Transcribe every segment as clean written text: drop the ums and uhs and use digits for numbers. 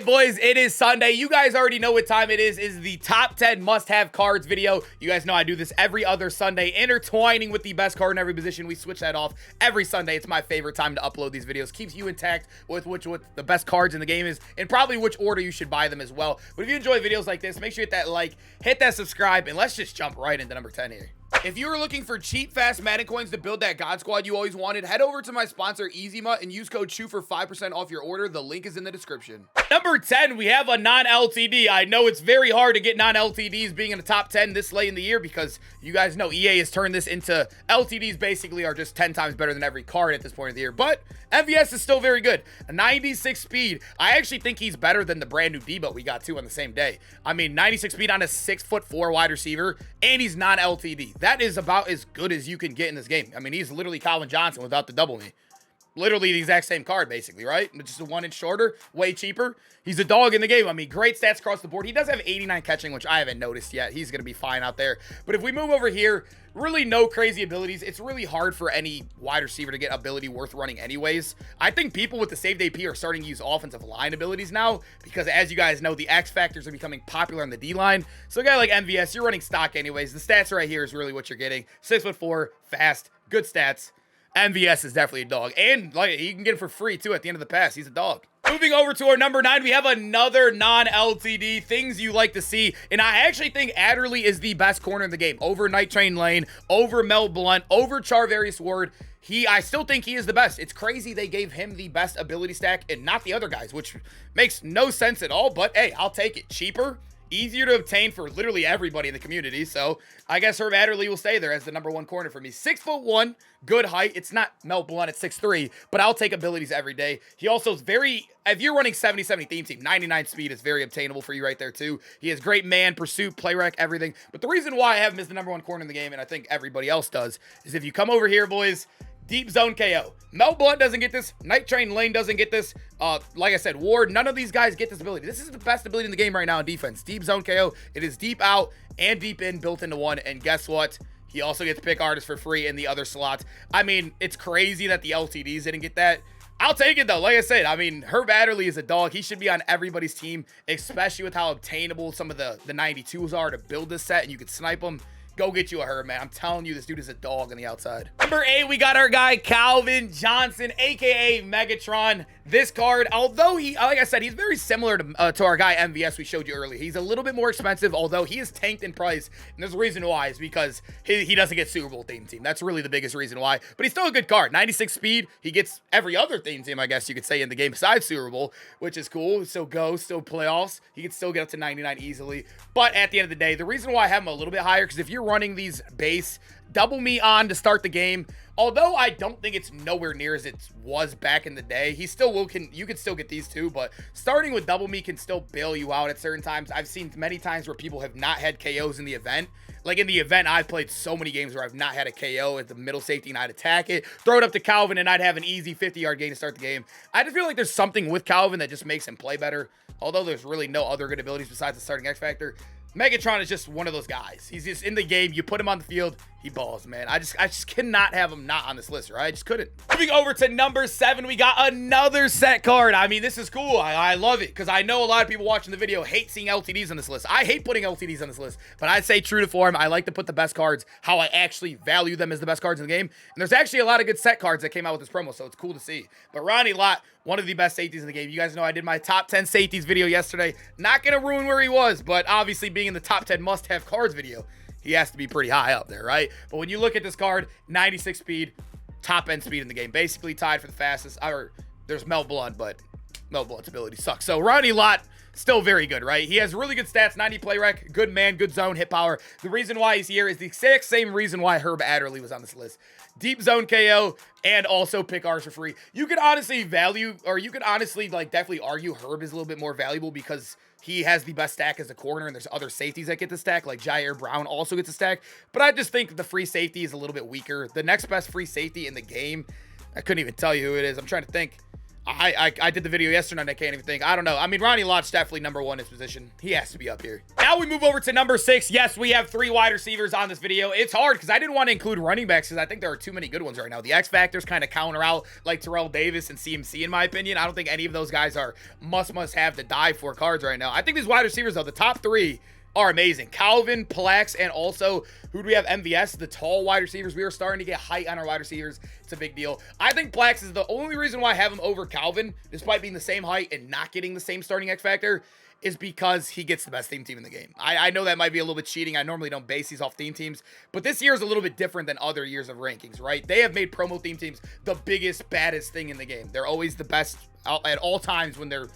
right, boys, it is Sunday. You guys already know what time it is. It's the top 10 must-have cards video. You guys know I do this every other Sunday, intertwining with the best card in every position. We switch that off every Sunday. It's my favorite time to upload these videos. Keeps you intact with what the best cards in the game is, and probably which order you should buy them as well. But if you enjoy videos like this, make sure you hit that like, hit that subscribe, and let's just jump right into number 10 here. If you were looking for cheap, fast Madden coins to build that God Squad you always wanted, head over to my sponsor, EasyMut, and use code SHOE for 5% off your order. The link is in the description. Number 10, we have a non-LTD. I know it's very hard to get non-LTDs being in the top 10 this late in the year because you guys know EA has turned this into LTDs basically are just 10 times better than every card at this point of the year. But MVS is still very good. A 96 speed. I actually think he's better than the brand new Debo we got too on the same day. I mean, 96 speed on a 6'4" wide receiver, and he's non-LTD. That is about as good as you can get in this game. I mean, he's literally Calvin Johnson without the double knee. Literally the exact same card, basically, right? Just a 1 inch shorter, way cheaper. He's a dog in the game. I mean, great stats across the board. He does have 89 catching, which I haven't noticed yet. He's going to be fine out there. But if we move over here, really no crazy abilities. It's really hard for any wide receiver to get ability worth running anyways. I think people with the saved AP are starting to use offensive line abilities now because, as you guys know, the X factors are becoming popular on the D line. So a guy like MVS, you're running stock anyways. The stats right here is really what you're getting. 6'4", fast, good stats. MVS is definitely a dog. And like you can get it for free too at the end of the pass. He's a dog. Moving over to our number 9, we have another non-LTD. Things you like to see. And I actually think Adly is the best corner in the game. Over Night Train Lane, over Mel Blount, over Charvarius Ward. I still think he is the best. It's crazy they gave him the best ability stack and not the other guys, which makes no sense at all. But hey, I'll take it. Cheaper, easier to obtain for literally everybody in the community. So I guess Herb Adderley will stay there as the number 1 corner for me. 6'1", good height. It's not Mel Blount at 6'3", but I'll take abilities every day. He also is very, if you're running 70-70 theme team, 99 speed is very obtainable for you right there too. He has great man, pursuit, play rec, everything. But the reason why I have him as the number 1 corner in the game, and I think everybody else does, is if you come over here, boys, deep zone KO. Mel Blount doesn't get this. Night Train Lane doesn't get this. Like I said, Ward, none of these guys get this ability. This is the best ability in the game right now in defense. Deep zone KO. It is deep out and deep in built into one. And guess what? He also gets pick artists for free in the other slots. I mean, it's crazy that the LTDs didn't get that. I'll take it though. Like I said, I mean, Herb Adderley is a dog. He should be on everybody's team, especially with how obtainable some of the 92s are to build this set and you could snipe them. Go get you a Herb, man. I'm telling you, this dude is a dog on the outside. Number 8, we got our guy, Calvin Johnson, a.k.a. Megatron. This card, although he, like I said, he's very similar to our guy, MVS, we showed you earlier. He's a little bit more expensive, although he is tanked in price. And there's a reason why, is because he doesn't get Super Bowl theme team. That's really the biggest reason why. But he's still a good card. 96 speed. He gets every other theme team, I guess you could say, in the game besides Super Bowl, which is cool. So still playoffs. He can still get up to 99 easily. But at the end of the day, the reason why I have him a little bit higher, because if you're running these base double me on to start the game, although I don't think it's nowhere near as it was back in the day, he still you can still get these too, but starting with double me can still bail you out at certain times. I've seen many times where people have not had KOs in the event. Like in the event, I've played so many games where I've not had a KO at the middle safety and I'd attack it, throw it up to Calvin, and I'd have an easy 50-yard gain to start the game. I just feel like there's something with Calvin that just makes him play better, although there's really no other good abilities besides the starting X factor. Megatron is just one of those guys. He's just in the game. You put him on the field, he balls, man. I just cannot have him not on this list, right? I just couldn't. Moving over to number 7, we got another set card. I mean, this is cool. I love it because I know a lot of people watching the video hate seeing LTDs on this list. I hate putting LTDs on this list, but I'd say true to form, I like to put the best cards, how I actually value them as the best cards in the game. And there's actually a lot of good set cards that came out with this promo, so it's cool to see. But Ronnie Lott, one of the best safeties in the game. You guys know I did my top 10 safeties video yesterday. Not going to ruin where he was, but obviously being in the top 10 must-have cards video, he has to be pretty high up there, right? But when you look at this card, 96 speed, top-end speed in the game. Basically tied for the fastest. Or there's Mel Blount, but Mel Blount's ability sucks. So Ronnie Lott, still very good, right? He has really good stats, 90 play rec, good man, good zone, hit power. The reason why he's here is the exact same reason why Herb Adderley was on this list. Deep zone KO, and also pick ours for free. You could honestly like definitely argue Herb is a little bit more valuable because he has the best stack as a corner, and there's other safeties that get the stack, like Jair Brown also gets a stack. But I just think the free safety is a little bit weaker. The next best free safety in the game, I couldn't even tell you who it is. I'm trying to think. I did the video yesterday and I can't even think. I don't know. I mean, Ronnie Lott's definitely number 1 in his position. He has to be up here. Now we move over to number 6. Yes, we have 3 wide receivers on this video. It's hard because I didn't want to include running backs because I think there are too many good ones right now. The X Factors kind of counter out like Terrell Davis and CMC in my opinion. I don't think any of those guys are must have to die for cards right now. I think these wide receivers though, the top 3 are amazing. Calvin, Plex, and also, who do we have? MVS, the tall wide receivers. We are starting to get height on our wide receivers. It's a big deal. I think Plex is the only reason why I have him over Calvin, despite being the same height and not getting the same starting X Factor, is because he gets the best team in the game. I know that might be a little bit cheating. I normally don't base these off theme teams, but this year is a little bit different than other years of rankings, right? They have made promo theme teams the biggest, baddest thing in the game. They're always the best at all times when they're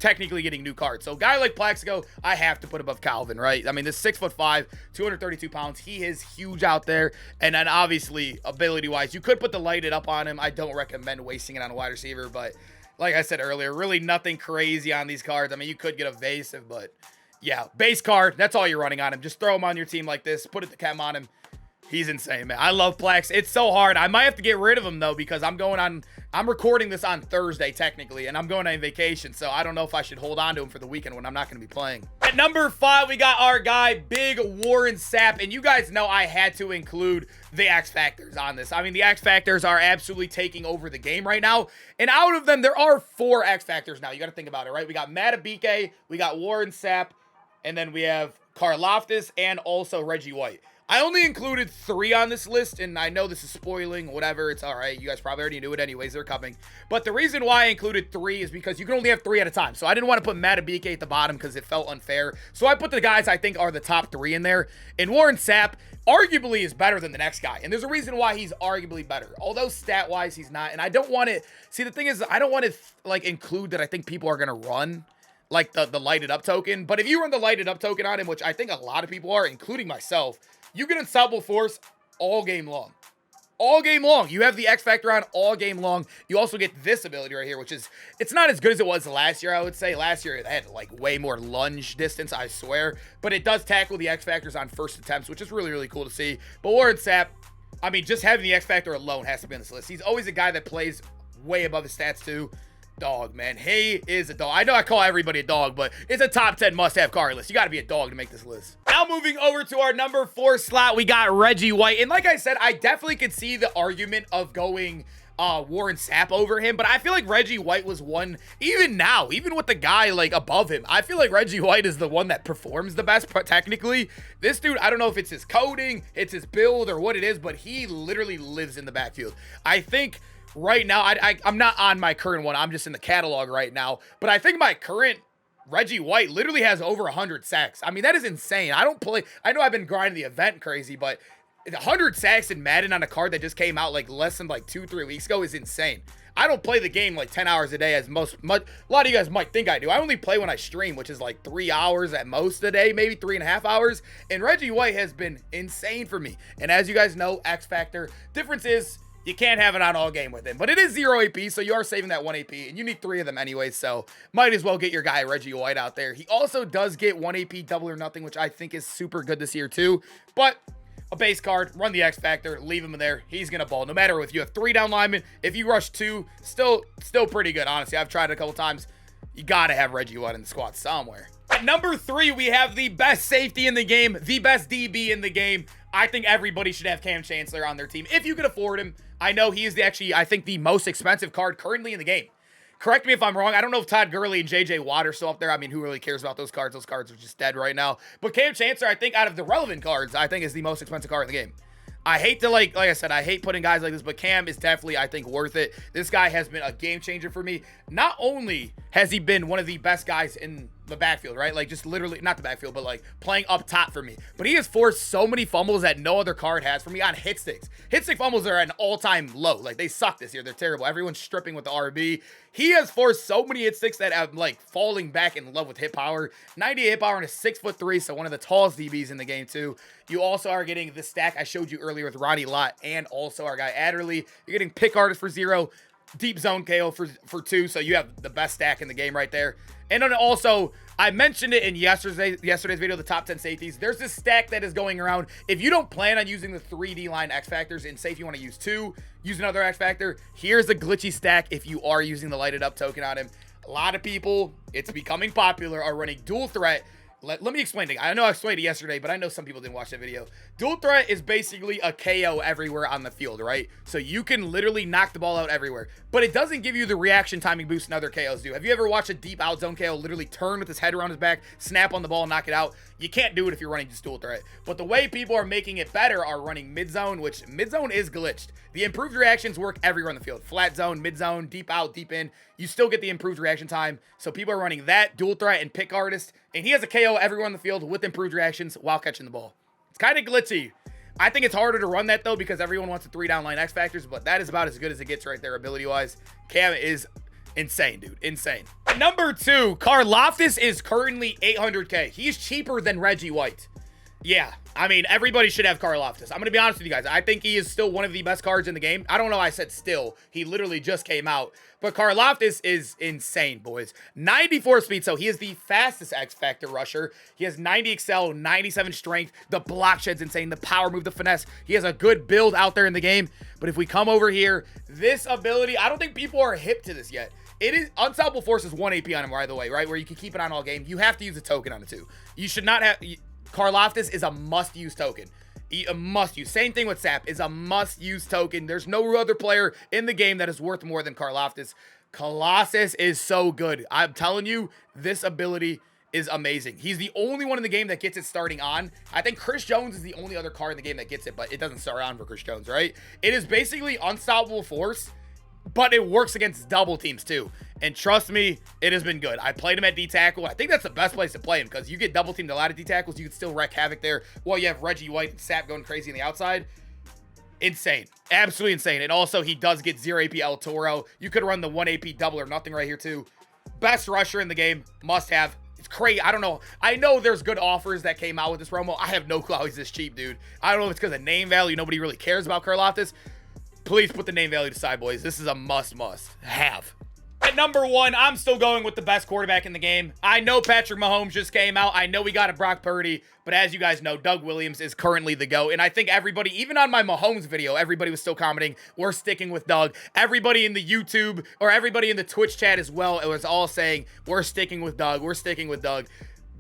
technically getting new cards. So a guy like Plaxico, I have to put above Calvin, right? I mean, this 6'5", 232 pounds. He is huge out there. And then obviously, ability-wise, you could put the lighted up on him. I don't recommend wasting it on a wide receiver, but like I said earlier, really nothing crazy on these cards. I mean, you could get evasive, but yeah, base card, that's all you're running on him. Just throw him on your team like this, put the chem on him. He's insane, man. I love Plex. It's so hard. I might have to get rid of him, though, because I'm recording this on Thursday, technically, and I'm going on vacation, so I don't know if I should hold on to him for the weekend when I'm not going to be playing. At number 5, we got our guy, Big Warren Sapp, and you guys know I had to include the X Factors on this. I mean, the X Factors are absolutely taking over the game right now, and out of them, there are 4 X Factors now. You got to think about it, right? We got Matabike, we got Warren Sapp, and then we have Karlaftis and also Reggie White. I only included 3 on this list, and I know this is spoiling, whatever, it's all right. You guys probably already knew it anyways, they're coming. But the reason why I included 3 is because you can only have 3 at a time. So I didn't want to put Matabike at the bottom because it felt unfair. So I put the guys I think are the top 3 in there. And Warren Sapp arguably is better than the next guy. And there's a reason why he's arguably better. Although stat-wise, he's not. And I don't want to, see, the thing is, I don't want to, like, include that I think people are going to run like the lighted up token. But if you run the lighted up token on him, which I think a lot of people are, including myself, you get unstoppable force all game long. All game long. You have the X Factor on all game long. You also get this ability right here, which is, it's not as good as it was last year, I would say. Last year, it had like way more lunge distance, I swear. But it does tackle the X Factors on first attempts, which is really, really cool to see. But Warren Sapp, I mean, just having the X Factor alone has to be on this list. He's always a guy that plays way above his stats too. Dog, man. He is a dog. I know I call everybody a dog, but it's a top 10 must-have card list. You got to be a dog to make this list. Now moving over to our number 4 slot, we got Reggie White. And like I said, I definitely could see the argument of going Warren Sapp over him, but I feel like Reggie White was one, even now, even with the guy like above him, I feel like Reggie White is the one that performs the best technically. This dude, I don't know if it's his coding, it's his build, or what it is, but he literally lives in the backfield. I think right now, I'm not on my current one. I'm just in the catalog right now. But I think my current Reggie White literally has over 100 sacks. I mean, that is insane. I don't play. I know I've been grinding the event crazy, but 100 sacks in Madden on a card that just came out like less than like 2-3 weeks ago is insane. I don't play the game like 10 hours a day as a lot of you guys might think I do. I only play when I stream, which is like 3 hours at most a day, maybe 3.5 hours. And Reggie White has been insane for me. And as you guys know, X Factor, difference is, you can't have it on all game with him, but it is 0 AP, so you are saving that 1 AP, and you need 3 of them anyway, so might as well get your guy Reggie White out there. He also does get 1 AP double or nothing, which I think is super good this year too, but a base card, run the X Factor, leave him there. He's going to ball. No matter if you have 3 down linemen, if you rush 2, still pretty good, honestly. I've tried it a couple times. You got to have Reggie White in the squad somewhere. At number 3, we have the best safety in the game, the best DB in the game. I think everybody should have Cam Chancellor on their team if you could afford him. I know he is I think the most expensive card currently in the game. Correct me if I'm wrong. I don't know if Todd Gurley and J.J. Watt are still up there. I mean, who really cares about those cards? Those cards are just dead right now. But Cam Chancellor, I think out of the relevant cards, I think is the most expensive card in the game. I hate to, like I said, I hate putting guys like this, but Cam is definitely, I think, worth it. This guy has been a game changer for me. Not only has he been one of the best guys in the backfield, right? Like, just literally, not the backfield, but like playing up top for me. But he has forced so many fumbles that no other card has for me on hit sticks. Hit stick fumbles are at an all-time low. Like, they suck this year. They're terrible. Everyone's stripping with the RB. He has forced so many hit sticks that I'm like falling back in love with hit power. 98 hit power and a 6'3", so one of the tallest DBs in the game too. You also are getting the stack I showed you earlier with Ronnie Lott and also our guy Adderley. You're getting pick artist for 0, deep zone KO for 2, so you have the best stack in the game right there. And then also, I mentioned it in yesterday's video, the top 10 safeties. There's this stack that is going around. If you don't plan on using the 3D line X Factors, and say if you want to use 2, use another X Factor. Here's a glitchy stack if you are using the lighted up token on him. A lot of people, it's becoming popular, are running dual threat. Let me explain it. I know I explained it yesterday, but I know some people didn't watch that video. Dual threat is basically a KO everywhere on the field, right? So you can literally knock the ball out everywhere, but it doesn't give you the reaction timing boost and other KOs do. Have you ever watched a deep out zone KO literally turn with his head around his back, snap on the ball, and knock it out? You can't do it if you're running just dual threat. But the way people are making it better are running mid zone, which mid zone is glitched. The improved reactions work everywhere on the field. Flat zone, mid zone, deep out, deep in. You still get the improved reaction time. So people are running that, dual threat, and pick artist. And he has a KO everyone on the field with improved reactions while catching the ball. It's kind of glitchy. I think it's harder to run that, though, because everyone wants the 3-down line X Factors. But that is about as good as it gets right there ability-wise. Cam is insane, dude. Insane. Number 2, Karlaftis is currently 800K. He's cheaper than Reggie White. Yeah, I mean, everybody should have Karlaftis. I'm going to be honest with you guys. I think he is still one of the best cards in the game. I don't know why I said still. He literally just came out. But Karlaftis is insane, boys. 94 speed, so he is the fastest X Factor rusher. He has 90 excel, 97 strength. The block shed's insane. The power move, the finesse. He has a good build out there in the game. But if we come over here, this ability, I don't think people are hip to this yet. It is Unstoppable Force is 1 AP on him, by the way, right? Where you can keep it on all game. You have to use a token on it, too. You should not have... Karlaftis is a must-use token. A must-use. Same thing with Sapp. Is a must-use token. There's no other player in the game that is worth more than Karlaftis. Colossus is so good. I'm telling you, this ability is amazing. He's the only one in the game that gets it starting on. I think Chris Jones is the only other card in the game that gets it, but it doesn't start on for Chris Jones, right? It is basically Unstoppable Force, but it works against double teams too. And trust me, it has been good. I played him at D-Tackle. I think that's the best place to play him because you get double teamed a lot of D-Tackles. You can still wreak havoc there while you have Reggie White and Sapp going crazy on the outside. Insane. Absolutely insane. And also, he does get 0 AP El Toro. You could run the 1 AP double or nothing right here too. Best rusher in the game. Must have. It's crazy. I don't know. I know there's good offers that came out with this promo. I have no clue how he's this cheap, dude. I don't know if it's because of name value. Nobody really cares about Karlaftis. Please put the name value aside, boys. This is a must have. At number 1, I'm still going with the best quarterback in the game. I know Patrick Mahomes just came out. I know we got a Brock Purdy. But as you guys know, Doug Williams is currently the GOAT. And I think everybody, even on my Mahomes video, everybody was still commenting, we're sticking with Doug. Everybody in the YouTube or everybody in the Twitch chat as well, it was all saying, we're sticking with Doug. We're sticking with Doug.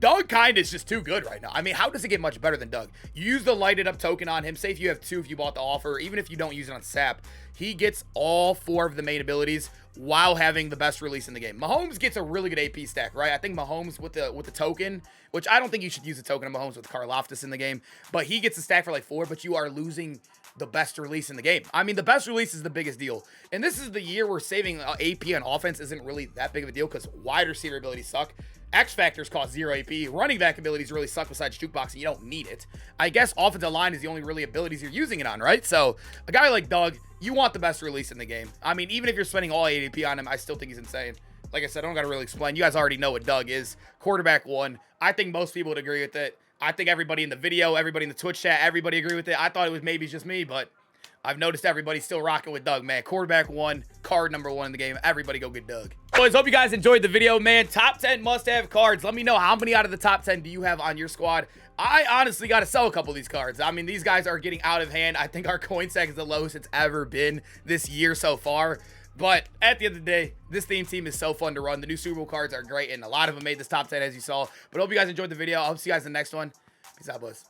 Doug kind of is just too good right now. I mean, how does it get much better than Doug? You use the lighted up token on him. Say if you have 2, if you bought the offer, even if you don't use it on Sapp, he gets all 4 of the main abilities while having the best release in the game. Mahomes gets a really good AP stack, right? I think Mahomes with the token, which I don't think you should use a token of Mahomes with Karlaftis in the game, but he gets a stack for like 4, but you are losing the best release in the game. I mean, the best release is the biggest deal. And this is the year where saving AP on offense isn't really that big of a deal because wide receiver abilities suck. X Factors cost 0 AP. Running back abilities really suck besides Jukebox, and you don't need it. I guess offensive line is the only really abilities you're using it on, right? So a guy like Doug, you want the best release in the game. I mean, even if you're spending all 8 AP on him, I still think he's insane. Like I said, I don't got to really explain. You guys already know what Doug is. Quarterback 1. I think most people would agree with it. I think everybody in the video, everybody in the Twitch chat, everybody agree with it. I thought it was maybe just me, but I've noticed everybody's still rocking with Doug, man. Quarterback 1, card number 1 in the game. Everybody go get Doug. Boys, hope you guys enjoyed the video, man. Top 10 must-have cards. Let me know how many out of the top 10 do you have on your squad. I honestly got to sell a couple of these cards. I mean, these guys are getting out of hand. I think our coin stack is the lowest it's ever been this year so far. But at the end of the day, this theme team is so fun to run. The new Super Bowl cards are great, and a lot of them made this top 10, as you saw. But I hope you guys enjoyed the video. I hope to see you guys in the next one. Peace out, boys.